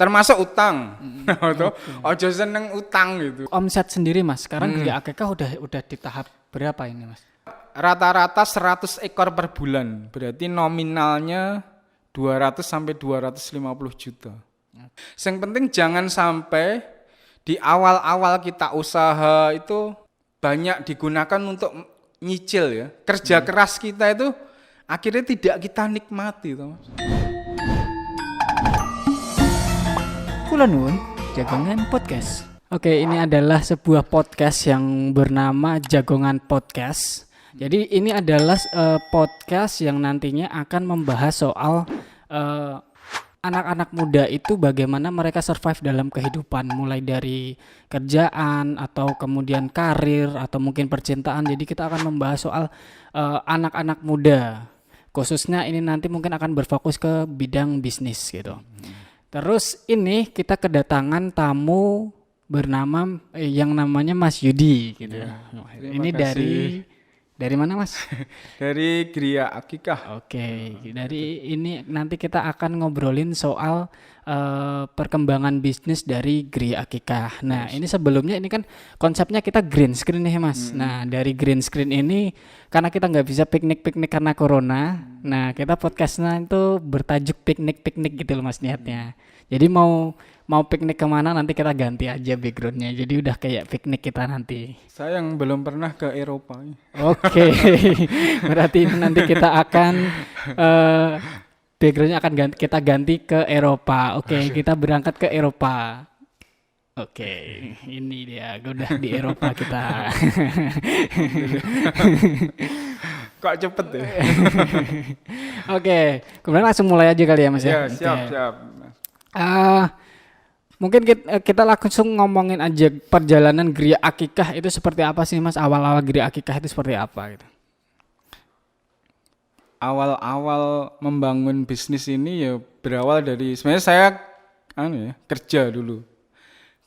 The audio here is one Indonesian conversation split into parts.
termasuk utang. Atau Oke. ojo seneng utang gitu. Omset sendiri Mas, sekarang Gria Akikah udah di tahap berapa ini Mas? Rata-rata 100 ekor per bulan. Berarti nominalnya 200 sampai 250 juta. Yang penting jangan sampai di awal-awal kita usaha itu banyak digunakan untuk nyicil ya. Kerja keras kita itu akhirnya tidak kita nikmati toh, Mas. Kula nuwun, Jagongan Podcast. Oke, ini adalah sebuah podcast yang bernama Jagongan Podcast. Jadi ini adalah podcast yang nantinya akan membahas soal anak-anak muda itu bagaimana mereka survive dalam kehidupan, mulai dari kerjaan atau kemudian karir atau mungkin percintaan. Jadi kita akan membahas soal anak-anak muda. Khususnya ini nanti mungkin akan berfokus ke bidang bisnis gitu. Terus ini kita kedatangan tamu bernama yang namanya Mas Yudi gitu. Ini kasih. dari mana Mas? Dari Gria Akikah. Oke, dari ini nanti kita akan ngobrolin soal perkembangan bisnis dari Gria Akikah. Nah, ini sebelumnya ini kan konsepnya kita green screen nih Mas. Nah, dari green screen ini karena kita nggak bisa piknik-piknik karena corona. Nah, kita podcastnya itu bertajuk piknik-piknik gitu loh Mas niatnya. Jadi mau piknik kemana nanti kita ganti aja backgroundnya. Jadi udah kayak piknik kita nanti. Saya yang belum pernah ke Eropa. Oke, berarti nanti kita akan backgroundnya akan kita ganti ke Eropa. Oke, kita berangkat ke Eropa. Oke, ini dia, udah di Eropa kita. Kok cepet ya? Oke, kemudian langsung mulai aja kali ya Mas Ya, ya. siap. Mungkin kita langsung ngomongin aja perjalanan Gria Akikah itu seperti apa sih Mas? Awal-awal Gria Akikah itu seperti apa gitu? Awal-awal membangun bisnis ini ya berawal dari sebenarnya saya kerja dulu.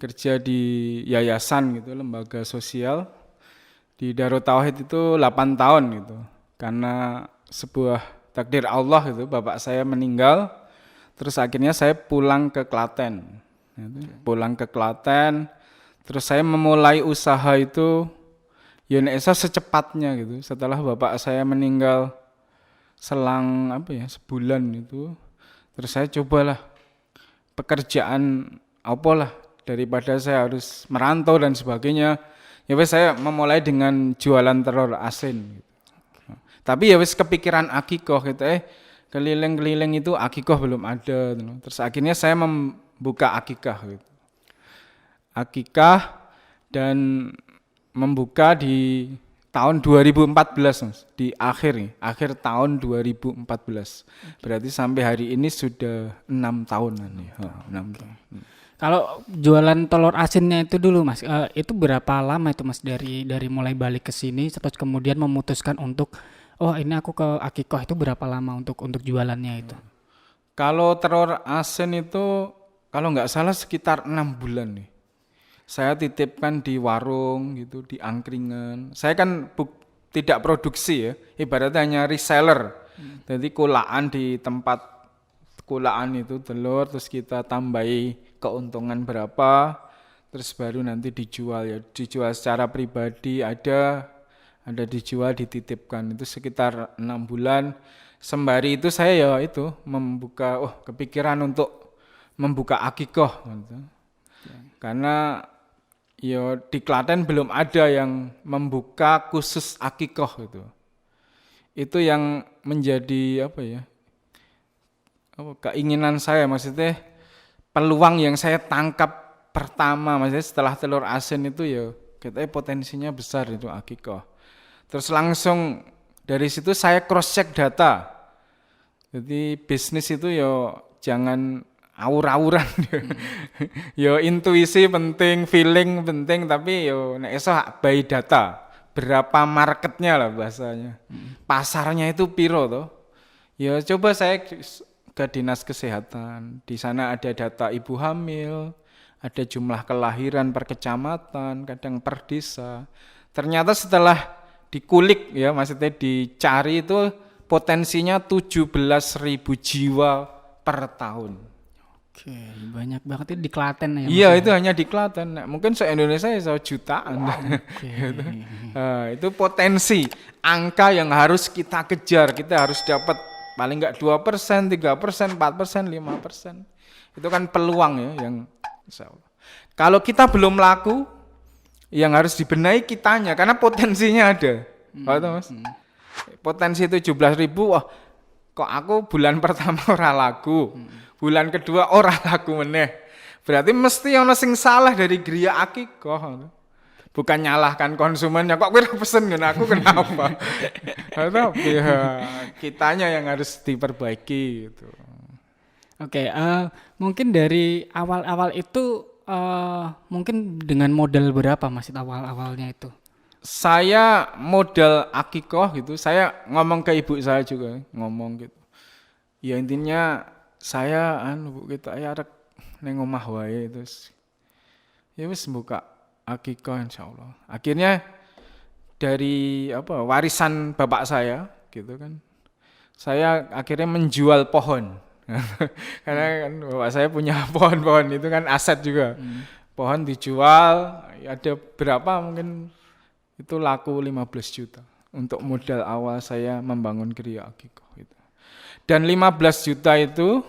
Kerja di yayasan gitu, lembaga sosial. Di Darut Tauhid itu 8 tahun gitu. Karena sebuah takdir Allah gitu, bapak saya meninggal. Terus akhirnya saya pulang ke Klaten. Pulang ke Klaten, terus saya memulai usaha itu ya secepatnya gitu. Setelah bapak saya meninggal selang sebulan itu, terus saya cobalah pekerjaan apalah daripada saya harus merantau dan sebagainya. Ya wes saya memulai dengan jualan telur asin gitu. Tapi ya wes kepikiran akikoh gitu keliling-keliling itu akikoh belum ada gitu. Terus akhirnya saya membuka akikah gitu. Akikah dan membuka di tahun 2014 Mas, di akhir tahun 2014. Berarti sampai hari ini sudah 6 tahunan ya. 6 tahun. Kalau jualan telur asinnya itu dulu Mas, itu berapa lama itu Mas dari mulai balik ke sini terus kemudian memutuskan untuk ini aku ke akikoh itu berapa lama untuk jualannya itu? Kalau telur asin itu kalau nggak salah sekitar 6 bulan nih. Saya titipkan di warung gitu, di angkringan. Saya kan tidak produksi ya, ibaratnya hanya reseller. Jadi kulaan di tempat kulaan itu telur, terus kita tambahi keuntungan berapa, terus baru nanti dijual ya. Dijual secara pribadi ada dijual dititipkan. Itu sekitar 6 bulan. Sembari itu saya ya itu membuka kepikiran untuk membuka akikoh gitu. Karena ya di Klaten belum ada yang membuka khusus akikoh gitu. Itu yang menjadi keinginan saya, maksudnya peluang yang saya tangkap pertama, maksudnya setelah telur asin itu ya kita potensinya besar itu akikoh. Terus langsung dari situ saya cross check data. Jadi bisnis itu ya jangan awur-awuran. Yo intuisi penting, feeling penting, tapi yo nek iso by data. Berapa marketnya lah bahasanya. Pasarnya itu piro toh? Ya coba saya ke dinas kesehatan. Di sana ada data ibu hamil, ada jumlah kelahiran per kecamatan, kadang per desa. Ternyata setelah dikulik ya, maksudnya dicari itu potensinya 17.000 jiwa per tahun. Oke, banyak banget itu di Klaten ya. Iya, itu hanya di Klaten. Nah, mungkin se-Indonesia ya jutaan. Oke. Gitu. Itu potensi angka yang harus kita kejar. Kita harus dapat paling enggak 2%, 3%, 4%, 5%. Itu kan peluang ya yang insya Allah. Kalau kita belum laku, yang harus dibenahi kitanya karena potensinya ada. Mas? Potensi 17.000, wah kok aku bulan pertama ora laku. Bulan kedua ora laku meneh. Berarti mesti ono sing salah dari Gria Akikoh. Bukan nyalahkan konsumennya, kok kowe pesen ngene aku kenapa? Tapi ya, kitanya yang harus diperbaiki gitu. Oke, mungkin dari awal-awal itu mungkin dengan modal berapa Mas awal-awalnya itu? Saya modal akikoh gitu, saya ngomong ke ibu saya juga, ngomong gitu. Ya intinya saya Bu kita ya arek ning omah wae terus. Ya wis buka akikoh insyaallah. Akhirnya dari warisan bapak saya gitu kan. Saya akhirnya menjual pohon. Karena kan bapak saya punya pohon-pohon itu kan aset juga. Pohon dijual, ada berapa mungkin itu laku 15 juta untuk modal awal saya membangun Gria Akikoh itu. Dan 15 juta itu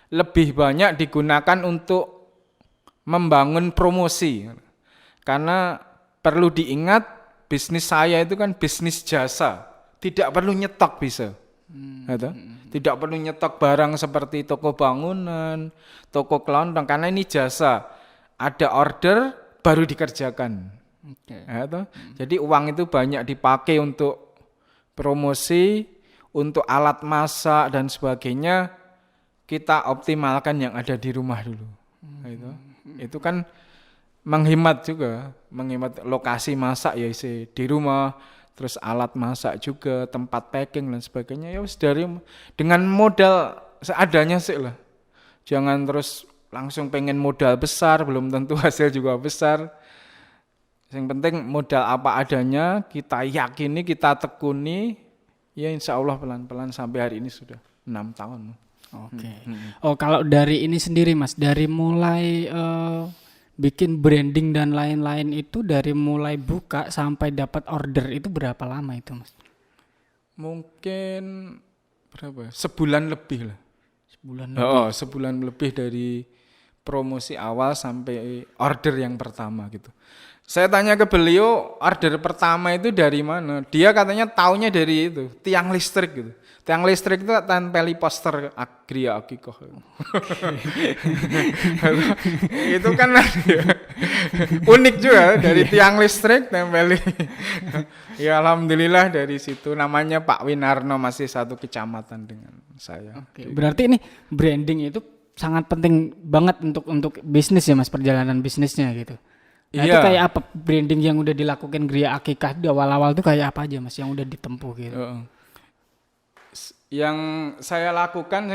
lebih banyak digunakan untuk membangun promosi. Karena perlu diingat bisnis saya itu kan bisnis jasa, tidak perlu nyetok bisa. Tidak perlu nyetok barang seperti toko bangunan, toko kelontong karena ini jasa. Ada order baru dikerjakan. Okay. Jadi uang itu banyak dipakai untuk promosi, untuk alat masak dan sebagainya. Kita optimalkan yang ada di rumah dulu. Itu kan menghemat juga, menghemat lokasi masak ya isi di rumah, terus alat masak juga, tempat packing dan sebagainya. Ya wis dari dengan modal seadanya sih lah. Jangan terus langsung pengen modal besar, belum tentu hasil juga besar. Yang penting modal apa adanya, kita yakini, kita tekuni, ya insya Allah pelan-pelan sampai hari ini sudah 6 tahun. Oke. Oh kalau dari ini sendiri Mas, dari mulai bikin branding dan lain-lain itu dari mulai buka sampai dapat order itu berapa lama itu Mas? Mungkin berapa? Sebulan lebih lah. Sebulan lebih. Sebulan lebih dari promosi awal sampai order yang pertama gitu. Saya tanya ke beliau order pertama itu dari mana? Dia katanya taunya dari itu, tiang listrik gitu. Tiang listrik itu tempeli poster Gria Akikoh. Itu kan unik juga dari tiang listrik tempeli. Ya alhamdulillah dari situ namanya Pak Winarno masih satu kecamatan dengan saya. Oke, berarti ini branding itu sangat penting banget untuk bisnis ya Mas, perjalanan bisnisnya gitu. Nah, itu kayak apa branding yang udah dilakukan Gria Akikoh di awal-awal itu kayak apa aja Mas yang udah ditempuh gitu? Yang saya lakukan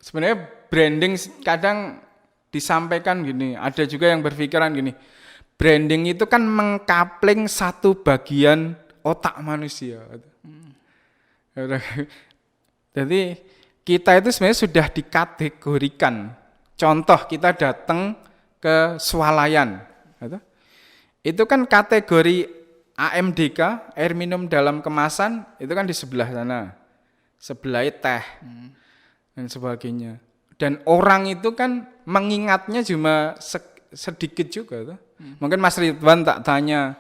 sebenarnya branding kadang disampaikan gini, ada juga yang berpikiran gini. Branding itu kan mengkapling satu bagian otak manusia. Jadi kita itu sebenarnya sudah dikategorikan. Contoh kita datang ke swalayan. Itu kan kategori AMDK, air minum dalam kemasan, itu kan di sebelah sana. Sebelah teh dan sebagainya. Dan orang itu kan mengingatnya cuma sedikit juga. Mungkin Mas Ridwan tak tanya,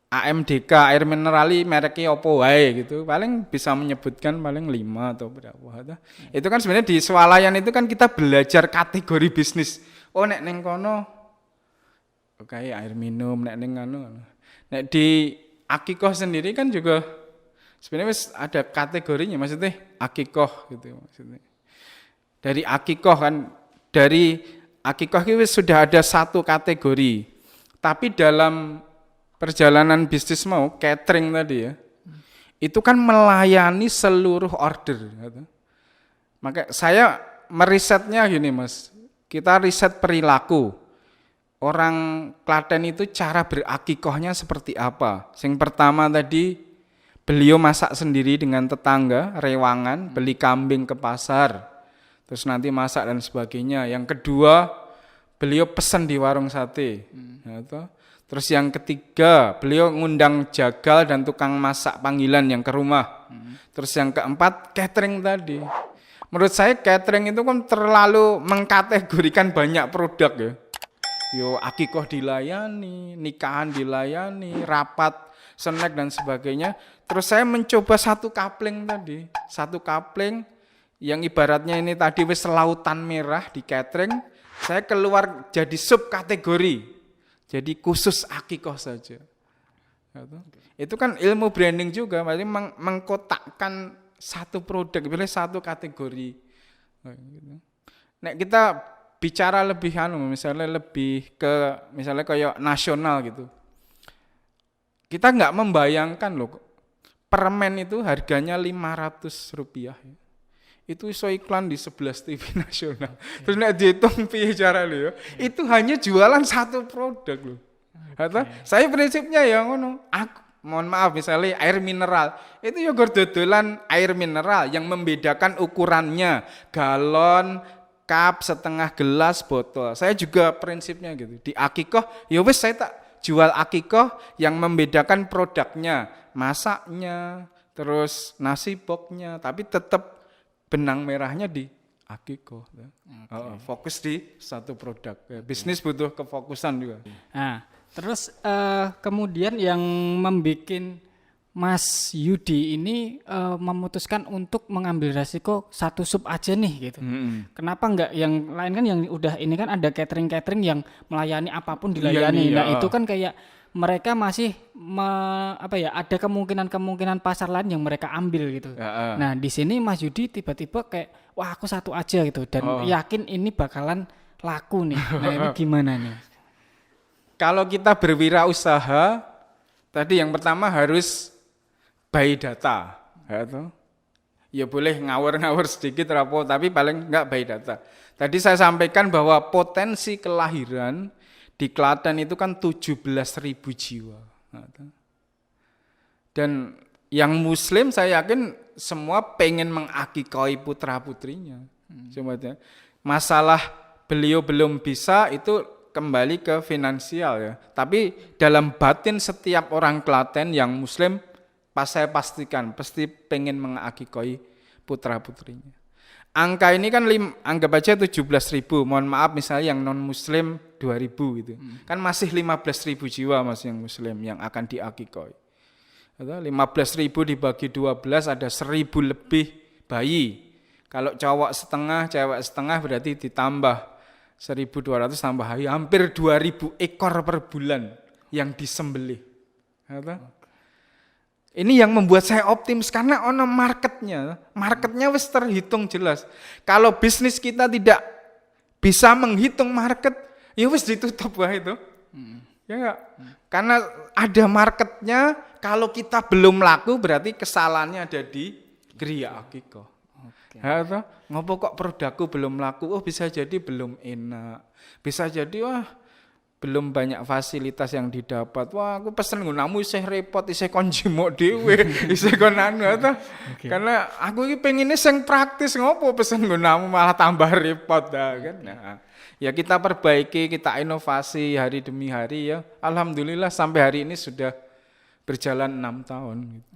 AMDK, air minerali mereknya apa wae gitu. Paling bisa menyebutkan paling 5 atau berapa. Itu kan sebenarnya di swalayan itu kan kita belajar kategori bisnis. Oh nek ning kono kayak air minum, nek di Akikoh sendiri kan juga sebenarnya ada kategorinya, maksudnya Akikoh gitu maksudnya. Dari Akikoh kan, dari Akikoh itu sudah ada satu kategori. Tapi dalam perjalanan bisnis mau catering tadi ya, itu kan melayani seluruh order. Gitu. Maka saya merisetnya gini Mas, kita riset perilaku. Orang Klaten itu cara berakikohnya seperti apa? Yang pertama tadi beliau masak sendiri dengan tetangga, rewangan, beli kambing ke pasar. terus nanti masak dan sebagainya. Yang kedua, beliau pesan di warung sate. Ya, toh. Terus yang ketiga, beliau ngundang jagal dan tukang masak panggilan yang ke rumah. Terus yang keempat, catering tadi. Menurut saya catering itu kan terlalu mengkategorikan banyak produk ya. Yo akikoh dilayani, nikahan dilayani, rapat, snack dan sebagainya. Terus saya mencoba satu kapling tadi. Satu kapling yang ibaratnya ini tadi wis lautan merah di catering. Saya keluar jadi sub kategori. Jadi khusus akikoh saja. Itu kan ilmu branding juga, maksudnya mengkotakkan satu produk, pilih satu kategori. Nek kita bicara lebih misalnya lebih ke misalnya kayak nasional gitu. Kita nggak membayangkan loh, permen itu harganya Rp500. Itu iso iklan di 11 TV nasional. Terus nek dihitung piye carane ya? Itu hanya jualan satu produk loh. Saya prinsipnya ya ngono. Mohon maaf misalnya air mineral, itu yogurt dodolan air mineral yang membedakan ukurannya, galon, cup, setengah gelas, botol. Saya juga prinsipnya gitu. Di akikoh, ya wis saya tak jual akikoh yang membedakan produknya, masaknya, terus nasi boxnya, tapi tetap benang merahnya di akikoh. Fokus di satu produk. Bisnis butuh kefokusan juga. Nah, terus kemudian yang membuat Mas Yudi ini memutuskan untuk mengambil resiko satu sub aja nih gitu. Kenapa enggak yang lain kan yang udah ini kan ada catering yang melayani apapun dilayani. Nah, itu kan kayak mereka masih ada kemungkinan pasar lain yang mereka ambil gitu. Nah, di sini Mas Yudi tiba-tiba kayak wah aku satu aja gitu dan yakin ini bakalan laku nih. Nah, ini gimana nih? Kalau kita berwirausaha, tadi yang pertama harus by data. Ya boleh ngawur-ngawur sedikit rapo, tapi paling enggak by data. Tadi saya sampaikan bahwa potensi kelahiran di Klaten itu kan 17.000 jiwa. Dan yang Muslim saya yakin semua pengen mengakikoi putra-putrinya. Masalah beliau belum bisa itu kembali ke finansial ya. Tapi dalam batin setiap orang Klaten yang Muslim, saya pastikan pasti pengen mengakikoi putra-putrinya. Angka ini kan anggap aja 17.000. Mohon maaf misalnya yang non Muslim 2.000 gitu. Kan masih 15.000 jiwa masih yang Muslim yang akan diakikoi. 15.000 dibagi 12 ada 1.000 lebih bayi. Kalau cowok setengah, cewek setengah berarti ditambah 1.200 tambah hari, hampir 2.000 ekor per bulan yang disembelih. Ini yang membuat saya optimis karena ono marketnya. Marketnya wis terhitung jelas. Kalau bisnis kita tidak bisa menghitung market, ya wis ditutup wae itu. Ya enggak? Karena ada marketnya, kalau kita belum laku berarti kesalahannya ada di Gria Akikoh. Ngopo kok produkku belum laku? Oh bisa jadi belum enak. Bisa jadi wah belum banyak fasilitas yang didapat. Wah aku pesen gunamu isih repot, isih kon jimok dhewe, isih kon anu Karena aku iki pengine sing praktis, ngopo pesen gunamu malah tambah repot kan. Nah, ya kita perbaiki, kita inovasi hari demi hari ya. Alhamdulillah sampai hari ini sudah berjalan 6 tahun gitu.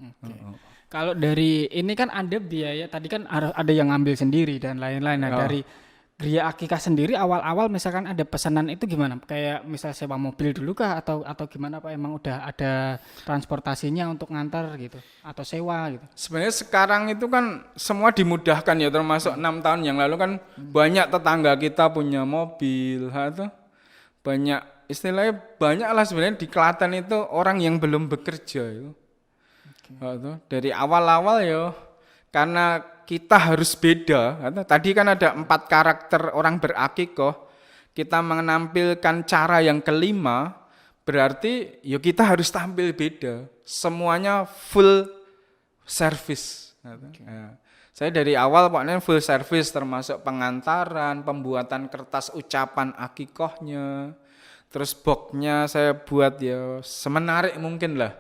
Kalau dari ini kan ada biaya, tadi kan ada yang ngambil sendiri dan lain-lain. Nah, dari Gria Akikah sendiri awal-awal misalkan ada pesanan itu gimana? Kayak misal sewa mobil dulu kah atau gimana Pak? Emang udah ada transportasinya untuk ngantar gitu atau sewa gitu? Sebenarnya sekarang itu kan semua dimudahkan ya, termasuk 6 tahun yang lalu kan banyak tetangga kita punya mobil, banyak istilahnya banyak lah sebenarnya di Klaten itu orang yang belum bekerja itu. Dari awal-awal ya, karena kita harus beda. Tadi kan ada 4 karakter orang berakikoh, kita menampilkan cara yang kelima, berarti ya kita harus tampil beda. Semuanya full service. Saya dari awal pokoknya full service, termasuk pengantaran, pembuatan kertas ucapan akikohnya, terus boxnya saya buat ya semenarik mungkin lah.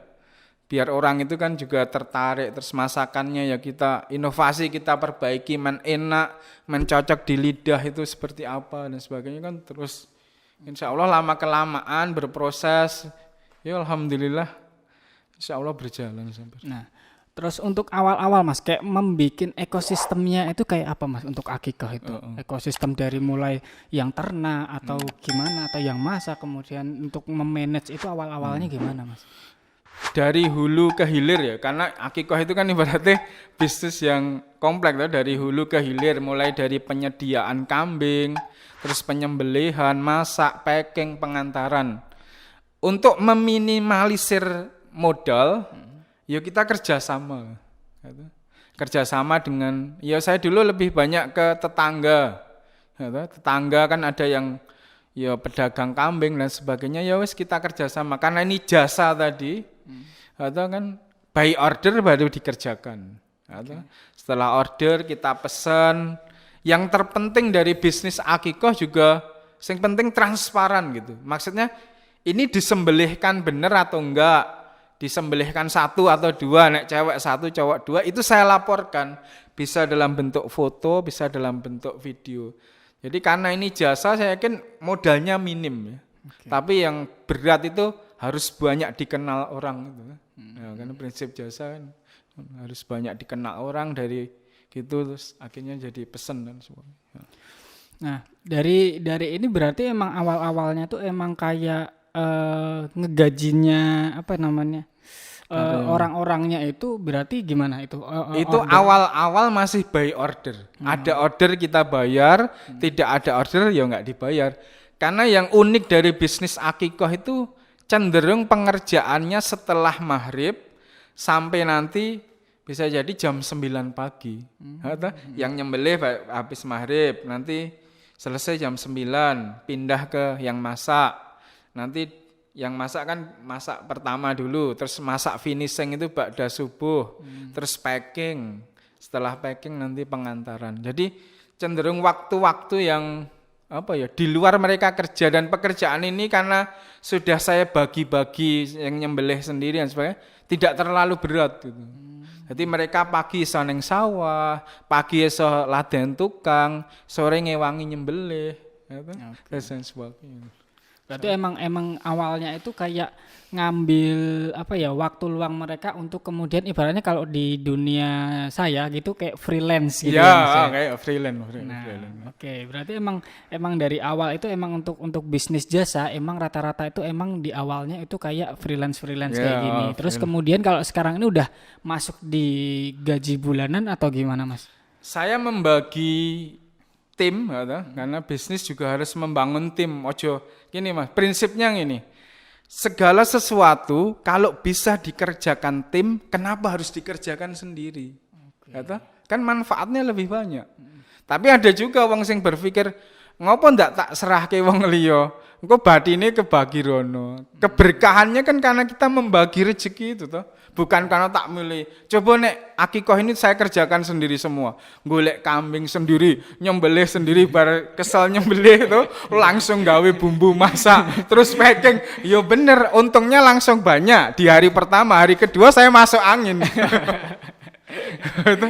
biar orang itu kan juga tertarik, terus masakannya ya kita inovasi, kita perbaiki, enak, mencocok di lidah itu seperti apa dan sebagainya kan, terus insya Allah lama kelamaan berproses, ya alhamdulillah insya Allah berjalan sampai. Nah, terus untuk awal-awal Mas, kayak membikin ekosistemnya itu kayak apa Mas untuk akikah itu? Ekosistem dari mulai yang ternak atau gimana, atau yang masak, kemudian untuk memanage itu awal-awalnya gimana Mas? Dari hulu ke hilir ya, karena akikah itu kan ibaratnya bisnis yang kompleks ya, dari hulu ke hilir, mulai dari penyediaan kambing, terus penyembelihan, masak, packing, pengantaran. Untuk meminimalisir modal, ya kita kerjasama. Gitu. Kerjasama dengan, ya saya dulu lebih banyak ke tetangga. Gitu. Tetangga kan ada yang ya pedagang kambing dan sebagainya, ya wes kita kerjasama. Karena ini jasa tadi, atau kan by order baru dikerjakan. Gitu. Setelah order kita pesan. Yang terpenting dari bisnis akikah juga, yang penting transparan gitu. Maksudnya ini disembelihkan benar atau enggak, disembelihkan 1 atau 2, nek cewek 1 cowok 2, itu saya laporkan, bisa dalam bentuk foto, bisa dalam bentuk video. Jadi karena ini jasa, saya yakin modalnya minim ya. Tapi yang berat itu harus banyak dikenal orang gitu. Ya, karena prinsip jasa kan harus banyak dikenal orang dari gitu, terus akhirnya jadi pesen dan sebagainya. Nah, dari ini berarti emang awal-awalnya tuh emang kayak ngegajinya apa namanya? Orang-orangnya itu berarti gimana itu? Itu Order. awal-awal masih by order. Ada order kita bayar, tidak ada order ya nggak dibayar. Karena yang unik dari bisnis akikah itu cenderung pengerjaannya setelah maghrib sampai nanti bisa jadi jam 9 pagi. Yang nyembelih habis maghrib, nanti selesai jam 9, pindah ke yang masak. Nanti yang masak kan masak pertama dulu, terus masak finishing itu ba'da subuh, terus packing. Setelah packing nanti pengantaran. Jadi cenderung waktu-waktu yang apa ya, di luar mereka kerja, dan pekerjaan ini karena sudah saya bagi-bagi yang nyembelih sendiri dan sebagainya, tidak terlalu berat gitu. Jadi mereka pagi iso neng sawah, pagi iso laden tukang, sore ngewangi nyembelih, dan sebagainya. Berarti emang awalnya itu kayak ngambil apa ya, waktu luang mereka untuk kemudian ibaratnya kalau di dunia saya gitu kayak freelance gitu ya. Mas, ya. Kayak freelance. Nah, oke. Berarti emang dari awal itu emang untuk bisnis jasa emang rata-rata itu emang di awalnya itu kayak freelance kayak gini. Terus kemudian kalau sekarang ini udah masuk di gaji bulanan atau gimana Mas? Saya membagi tim, karena bisnis juga harus membangun tim. Ojo gini Mas, prinsipnya gini. Segala sesuatu kalau bisa dikerjakan tim, kenapa harus dikerjakan sendiri? Kan manfaatnya lebih banyak. Tapi ada juga wong sing berpikir, ngopo ndak tak serahke wong liya, engko batine kebagi rono. Keberkahannya kan karena kita membagi rezeki itu toh. Bukan karena tak milih. Coba nek akikah ini saya kerjakan sendiri semua. Golek kambing sendiri, nyembelih sendiri, bar kesel nyembelih itu langsung gawe bumbu masak, terus packing. Yo bener, untungnya langsung banyak. Di hari pertama, hari kedua saya masuk angin. Gitu.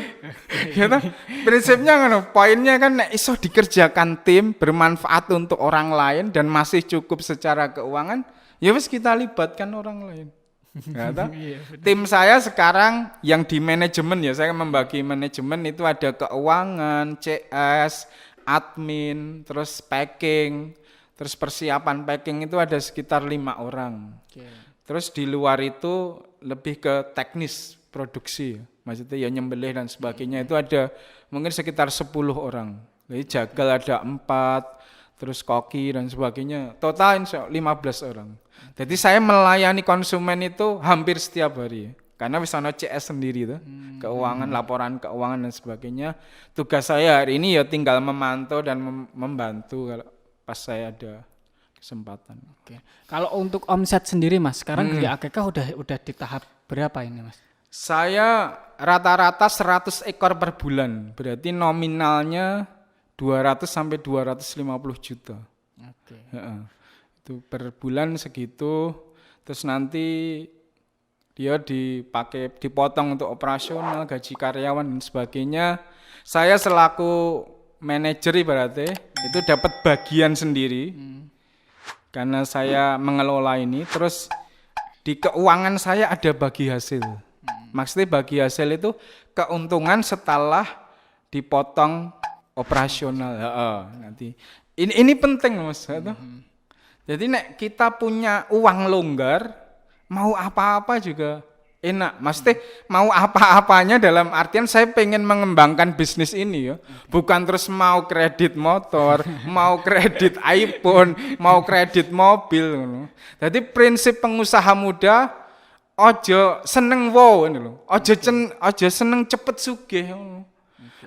Prinsipnya kan, poinnya kan nek iso dikerjakan tim, bermanfaat untuk orang lain dan masih cukup secara keuangan, ya wis kita libatkan orang lain. Tim saya sekarang yang di manajemen, ya saya membagi manajemen itu ada keuangan, CS, admin, terus packing, terus persiapan packing itu ada sekitar 5 orang. Terus di luar itu lebih ke teknis produksi, maksudnya ya nyembelih dan sebagainya itu ada mungkin sekitar 10 orang. Jadi jagal ada 4, terus koki dan sebagainya, total 15 orang. Jadi saya melayani konsumen itu hampir setiap hari, karena bisa CS sendiri tuh, keuangan, laporan keuangan dan sebagainya. Tugas saya hari ini ya tinggal memantau dan membantu kalau pas saya ada kesempatan. Oke. Kalau untuk omset sendiri Mas, sekarang Gria Akikah udah di tahap berapa ini Mas? Saya rata-rata 100 ekor per bulan, berarti nominalnya 200 sampai 250 juta. Itu per bulan segitu. Terus nanti Dia dipotong untuk operasional, gaji karyawan dan sebagainya. Saya selaku manajer ibaratnya itu dapat bagian sendiri. Karena saya mengelola ini, terus di keuangan saya ada bagi hasil. Maksudnya bagi hasil itu keuntungan setelah dipotong operasional. Nanti ini penting Mas. Jadi nek kita punya uang longgar, mau apa-apa juga enak. Maksudnya mau apa-apanya dalam artian saya pengen mengembangkan bisnis ini ya. Bukan terus mau kredit motor, mau kredit iPhone, mau kredit mobil. Jadi prinsip pengusaha muda, ojo seneng wow ini loh. Ojo seneng cepet sugih.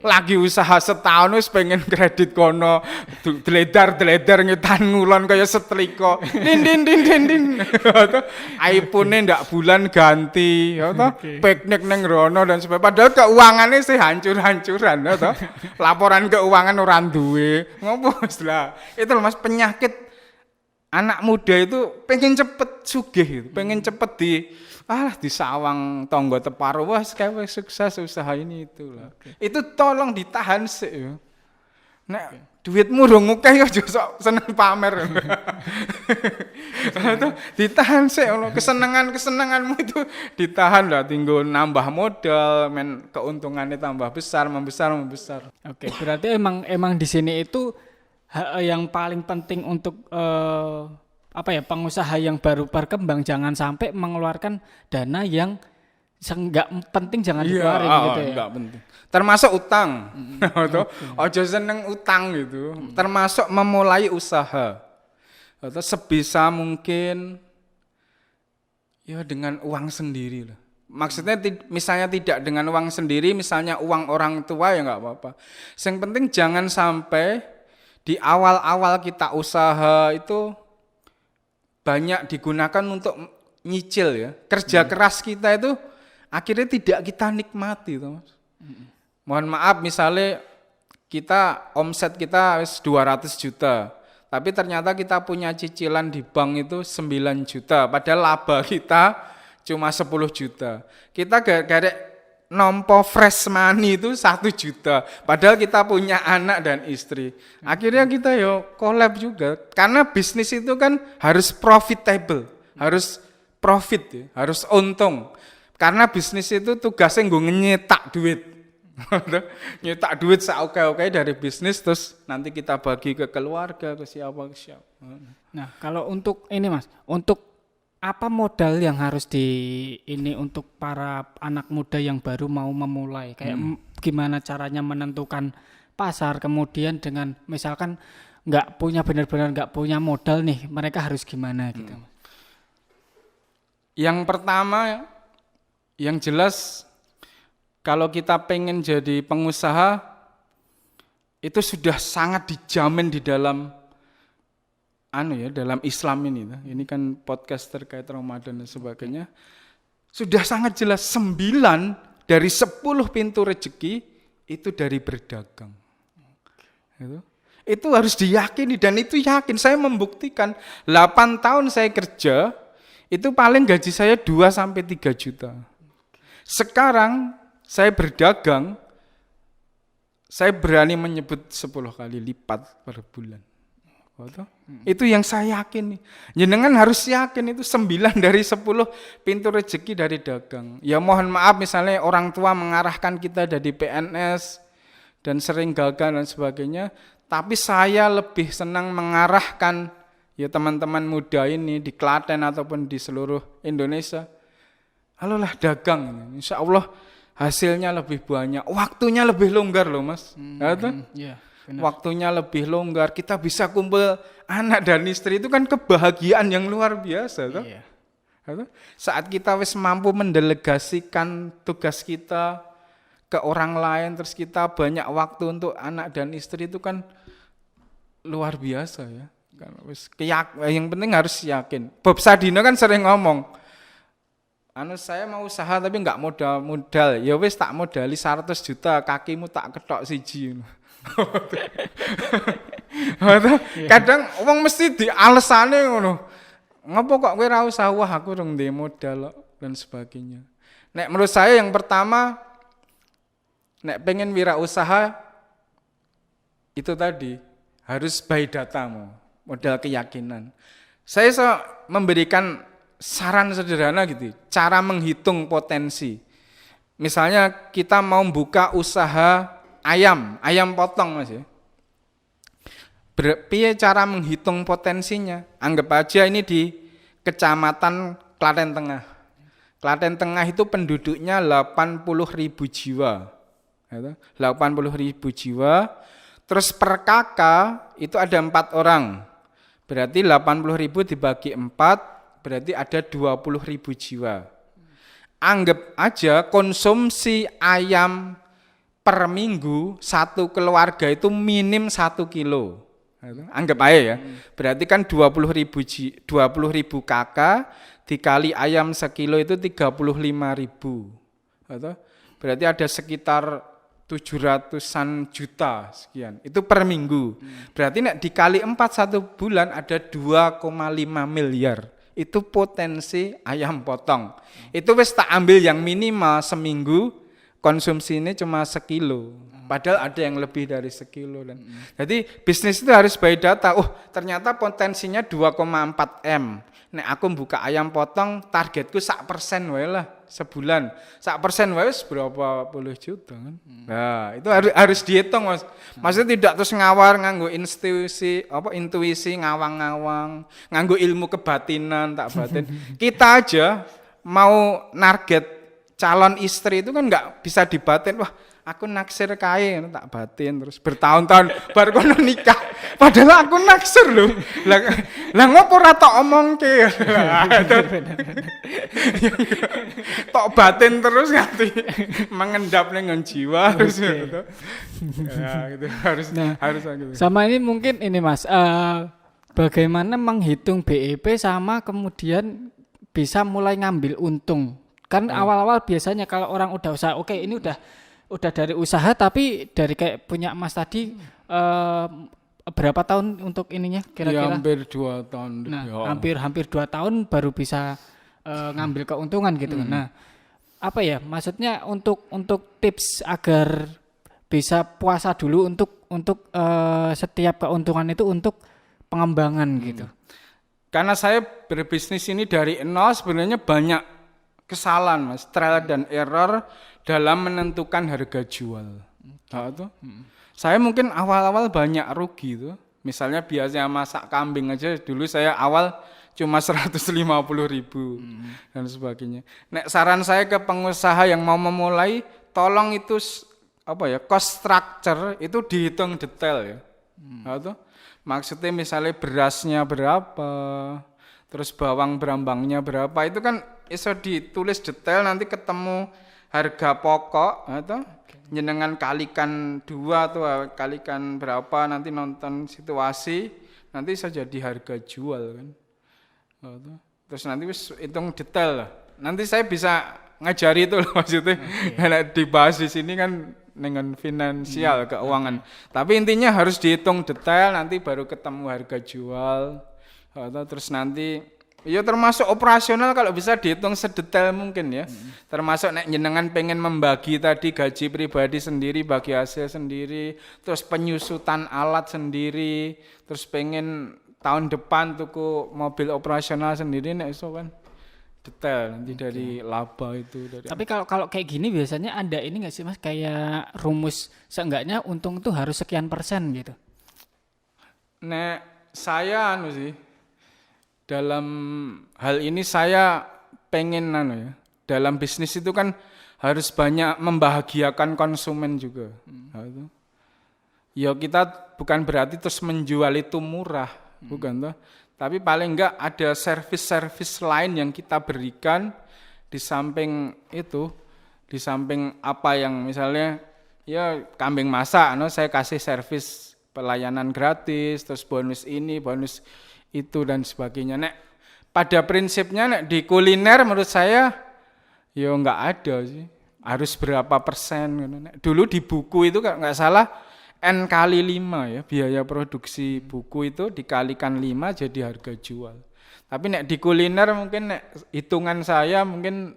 Lagi usaha setahun wis pengen kredit kono dledar ngetan ngulon kaya setrika din iPhone-ne ndak bulan ganti ya toh piknik ning rono dan sebagainya padahal keuangannya sih hancur-hancuran ya toh laporan keuangan ora duwe ngopo lah itu loh Mas penyakit anak muda itu pengen cepet sugih gitu pengen cepet disawang tonggo teparo wah kayak sukses usaha ini itulah. Itu tolong ditahan sih ya. Nek duitmu rung akeh aja sok seneng pamer. Itu ditahan sih kesenanganmu itu ditahan lah tinggal nambah modal men keuntungannya tambah besar membesar. Oke, berarti emang di sini itu yang paling penting untuk pengusaha yang baru berkembang jangan sampai mengeluarkan dana yang enggak penting jangan dikeluarin gitu ya. Enggak penting. Termasuk utang. Ojo seneng utang gitu. Termasuk memulai usaha. Atau sebisa mungkin ya dengan uang sendiri lah. Maksudnya misalnya tidak dengan uang sendiri, misalnya uang orang tua ya enggak apa-apa. Yang penting jangan sampai di awal-awal kita usaha itu banyak digunakan untuk nyicil ya. Kerja keras kita itu akhirnya tidak kita nikmati toh, Mas. Mohon maaf misalnya omset kita 200 juta. Tapi ternyata kita punya cicilan di bank itu 9 juta. Padahal laba kita cuma 10 juta. Kita gara-gara nompo fresh money itu 1 juta. Padahal kita punya anak dan istri. Akhirnya kita collab juga. Karena bisnis itu kan harus profitable. Harus profit ya. Harus untung. Karena bisnis itu tugasnya nyetak duit. Nyetak duit seoke-oke dari bisnis. Terus nanti kita bagi ke keluarga, ke siapa. Nah kalau untuk ini Mas, untuk apa modal yang harus untuk para anak muda yang baru mau memulai? Kayak gimana caranya menentukan pasar, kemudian dengan misalkan benar-benar nggak punya modal nih, mereka harus gimana gitu? Yang pertama, yang jelas kalau kita pengen jadi pengusaha itu sudah sangat dijamin di dalam dalam Islam ini kan podcast terkait Ramadan dan sebagainya sudah sangat jelas 9 dari 10 pintu rezeki itu dari berdagang. Itu harus diyakini dan itu yakin saya membuktikan 8 tahun saya kerja itu paling gaji saya 2 sampai 3 juta. Sekarang saya berdagang saya berani menyebut 10 kali lipat per bulan. Itu yang saya yakin nih. Jenengan harus yakin itu 9 dari 10 pintu rezeki dari dagang. Ya mohon maaf misalnya orang tua mengarahkan kita dari PNS dan sering gagal dan sebagainya. Tapi saya lebih senang mengarahkan ya teman-teman muda ini di Klaten ataupun di seluruh Indonesia. Halolah dagang. Insya Allah hasilnya lebih banyak. Waktunya lebih longgar loh Mas. Iya. Benar. Waktunya lebih longgar, kita bisa kumpul anak dan istri itu kan kebahagiaan yang luar biasa toh. Iya. Saat kita wis mampu mendelegasikan tugas kita ke orang lain terus kita banyak waktu untuk anak dan istri itu kan luar biasa ya. Kan wis yang penting harus yakin. Bob Sadino kan sering ngomong, saya mau usaha tapi enggak modal. Ya wis tak modali 100 juta, kakimu tak ketok siji. Kadang wong mesti di alesane ngono. Ngopo kok kowe ora usah aku rung ndek modal. dan sebagainya. Nek menurut saya yang pertama, nek pengen wirausaha itu tadi harus by data, modal keyakinan. Saya memberikan saran sederhana gitu, cara menghitung potensi. Misalnya kita mau buka usaha ayam potong Mas ya. Piye cara menghitung potensinya? Anggap aja ini di Kecamatan Klaten Tengah. Klaten Tengah itu penduduknya 80.000 jiwa. 80.000 jiwa. Terus per kakak itu ada 4 orang. Berarti 80.000 dibagi 4, berarti ada 20.000 jiwa. Anggap aja konsumsi ayam per minggu satu keluarga itu minim 1 kilo. Anggap aja ya. Berarti kan 20.000 kakak dikali ayam sekilo itu 35.000. Berarti ada sekitar 700-an juta sekian. Itu per minggu. Berarti nek dikali 4 1 bulan ada 2,5 miliar. Itu potensi ayam potong. Itu wis tak ambil yang minimal seminggu konsumsi ini cuma sekilo. Padahal ada yang lebih dari sekilo. Jadi bisnis itu harus by data. Oh ternyata potensinya 2,4 M. Nek aku buka ayam potong targetku 1% wae lah sebulan. 1% wae berapa puluh juta kan. Nah itu harus dihitung Mas. Maksudnya tidak terus ngawar nganggo intuisi ngawang-ngawang, nganggo ilmu kebatinan tak batin. Kita aja mau target calon istri itu kan nggak bisa dibatin. Wah aku naksir kae tak batin terus bertahun-tahun baru kono nikah. Padahal aku naksir lho. Lah ngopo ora tok omongke. Tok batin terus nganti mengendap ning jiwa terus gitu. Ya gitu harus gitu. Sama ini mungkin ini Mas, bagaimana menghitung BEP sama kemudian bisa mulai ngambil untung. Kan awal-awal biasanya kalau orang udah usaha, oke ini udah dari usaha tapi dari kayak punya Mas tadi berapa tahun untuk ininya kira-kira? Ya, hampir 2 tahun. Nah, hampir 2 tahun baru bisa ngambil keuntungan gitu. Nah, apa ya? Maksudnya untuk tips agar bisa puasa dulu untuk setiap keuntungan itu untuk pengembangan gitu. Karena saya berbisnis ini dari nol sebenarnya banyak kesalahan Mas, trial dan error dalam menentukan harga jual. Saya mungkin awal-awal banyak rugi tuh. Misalnya biasanya masak kambing aja dulu saya awal cuma 150.000 dan sebagainya. Nek saran saya ke pengusaha yang mau memulai, tolong itu cost structure itu dihitung detail ya. Maksudnya misalnya berasnya berapa, terus bawang berambangnya berapa, itu kan iso ditulis detail nanti ketemu harga pokok atau jenengan kalikan 2 atau kalikan berapa nanti nonton situasi nanti bisa jadi harga jual kan. Terus nanti wis hitung detail lah. Nanti saya bisa ngajari itu loh maksudnya. Karena dibahas di sini kan dengan finansial keuangan. Tapi intinya harus dihitung detail nanti baru ketemu harga jual. Terus nanti ya termasuk operasional kalau bisa dihitung sedetail mungkin ya. Termasuk nek jenengan pengen membagi tadi gaji pribadi sendiri, bagi hasil sendiri, terus penyusutan alat sendiri, terus pengen tahun depan tuku mobil operasional sendiri nek iso kan detail nanti dari laba itu dari. Tapi kalau kayak gini biasanya ada ini enggak sih Mas kayak rumus seenggaknya untung tuh harus sekian persen gitu. Nek saya sih dalam hal ini saya pengen dalam bisnis itu kan harus banyak membahagiakan konsumen juga. Ya kita bukan berarti terus menjual itu murah, bukan toh. Tapi paling enggak ada servis-servis lain yang kita berikan di samping itu, di samping apa yang misalnya ya kambing masak, saya kasih servis pelayanan gratis, terus bonus ini, bonus itu dan sebagainya. Nek pada prinsipnya nek di kuliner menurut saya ya enggak ada sih. Harus berapa persen gitu. Nek dulu di buku itu kalau enggak salah N kali 5 ya biaya produksi buku itu dikalikan 5 jadi harga jual. Tapi nek di kuliner mungkin nek hitungan saya mungkin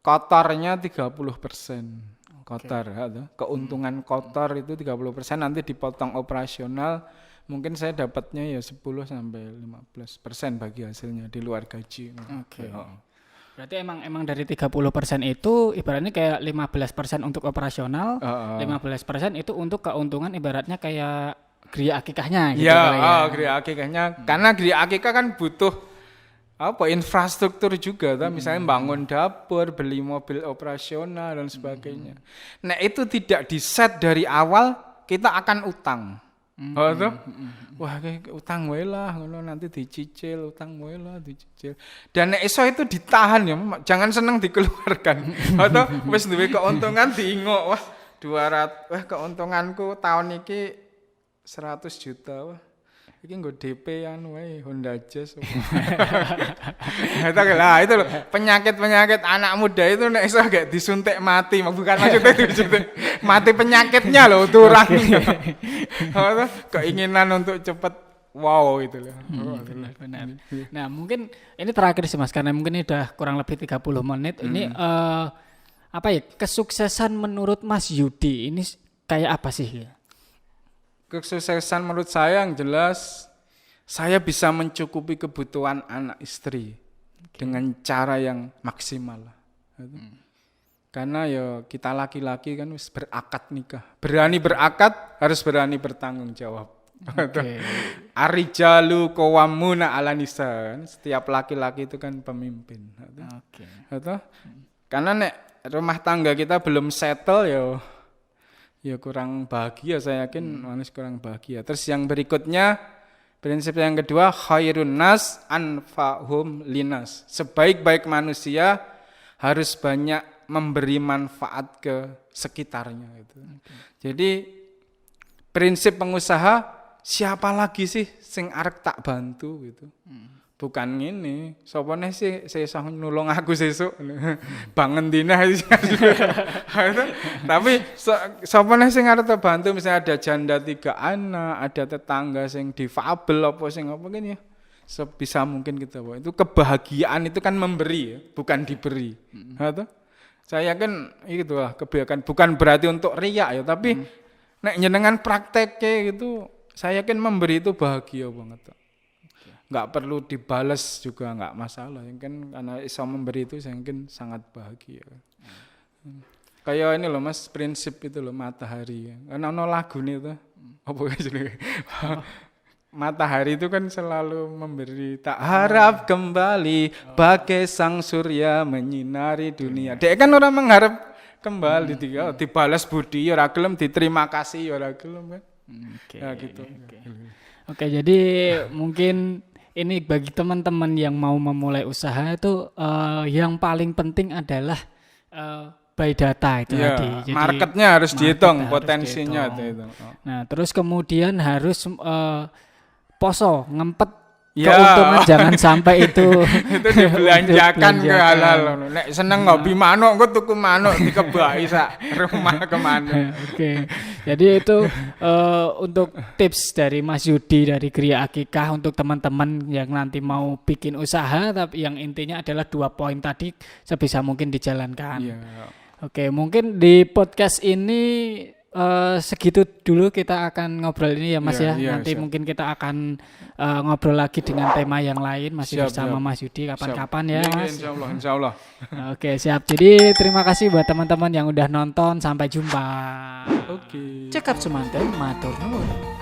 kotornya 30%. Kotor, keuntungan kotor itu 30%, nanti dipotong operasional, mungkin saya dapatnya ya 10 sampai 15% bagi hasilnya di luar gaji. Oke. Berarti emang dari 30% itu ibaratnya kayak 15% untuk operasional, 15% itu untuk keuntungan ibaratnya kayak geria akikahnya gitu kali ya. Geria akikahnya. Karena geria akikah kan butuh infrastruktur juga misalnya bangun dapur, beli mobil operasional dan sebagainya. Nah, itu tidak di-set dari awal, kita akan utang. Wah, utang wae lah, ngono nanti dicicil, utang wae lah dicicil. Dan nek iso itu ditahan ya, jangan seneng dikeluarkan. Atau wis duwe keuntungan diingok, wah 200, wah keuntunganku tahun iki 100 juta, wah. Iki nggo DP wae Honda Jazz. Itu loh, penyakit-penyakit anak muda itu nek iso gak disuntik mati, bukan maksudnya disuntik mati penyakitnya loh, turun. Keinginan untuk cepat wow itu loh. Benar. Nah, mungkin ini terakhir sih Mas, karena mungkin ini udah kurang lebih 30 menit. Ini kesuksesan menurut Mas Yudi ini kayak apa sih? Kesuksesan menurut saya yang jelas saya bisa mencukupi kebutuhan anak istri dengan cara yang maksimal. Karena ya kita laki-laki kan harus berakad nikah. Berani berakad harus berani bertanggung jawab. Ar-rijalu qawwamuna 'alan nisa. Setiap laki-laki itu kan pemimpin. Karena nek rumah tangga kita belum settle ya kurang bahagia, saya yakin manusia kurang bahagia. Terus yang berikutnya, prinsip yang kedua, khairun nas anfa'hum linas. Sebaik-baik manusia harus banyak memberi manfaat ke sekitarnya gitu. Jadi prinsip pengusaha, siapa lagi sih sing arek tak bantu gitu. Bukan ngene, sapa neh sih iso nulung aku sesuk. Bangun dina tapi sapa neh sing arep tak bantu, misalnya ada janda 3 anak, ada tetangga sing difabel apa sing apa kan ya. Sebisa mungkin kita bawa. Itu kebahagiaan itu kan memberi ya, bukan diberi. Saya kan itulah kebijakan, bukan berarti untuk riak ya, tapi nek njenengan prakteknya gitu, saya yakin memberi itu bahagia banget. Nggak perlu dibales juga nggak masalah, kan karena iso memberi itu saya yakin sangat bahagia. Kayak ini loh Mas, prinsip itu loh matahari. Karena ono lagu nih tuh, apa jenenge? Matahari itu kan selalu memberi, tak harap kembali bagai sang surya menyinari dunia. Dia kan orang mengharap kembali, dibalas budi, ora gelem, diterima kasih, ora gelem kan. Gitu. Oke, jadi mungkin ini bagi teman-teman yang mau memulai usaha itu yang paling penting adalah by data itu tadi. Jadi marketnya harus dihitung, potensinya itu. Nah, terus kemudian harus poso ngempet keuntungan, jangan sampai itu dibelanjakan ke halal. Nek seneng ngopi manuk, engko tuku manuk dikebaki sak rumah ke manuk. Oke. Jadi itu untuk tips dari Mas Yudi dari Geria Akikah untuk teman-teman yang nanti mau bikin usaha, tapi yang intinya adalah 2 poin tadi sebisa mungkin dijalankan. Oke, mungkin di podcast ini segitu dulu kita akan ngobrol ini ya Mas ya. Nanti siap. Mungkin kita akan ngobrol lagi dengan tema yang lain masih bersama Mas Yudi kapan-kapan ya Mas. Insyaallah. Oke, siap. Jadi terima kasih buat teman-teman yang udah nonton. Sampai jumpa. Oke. Cekap semanten matur nuwun.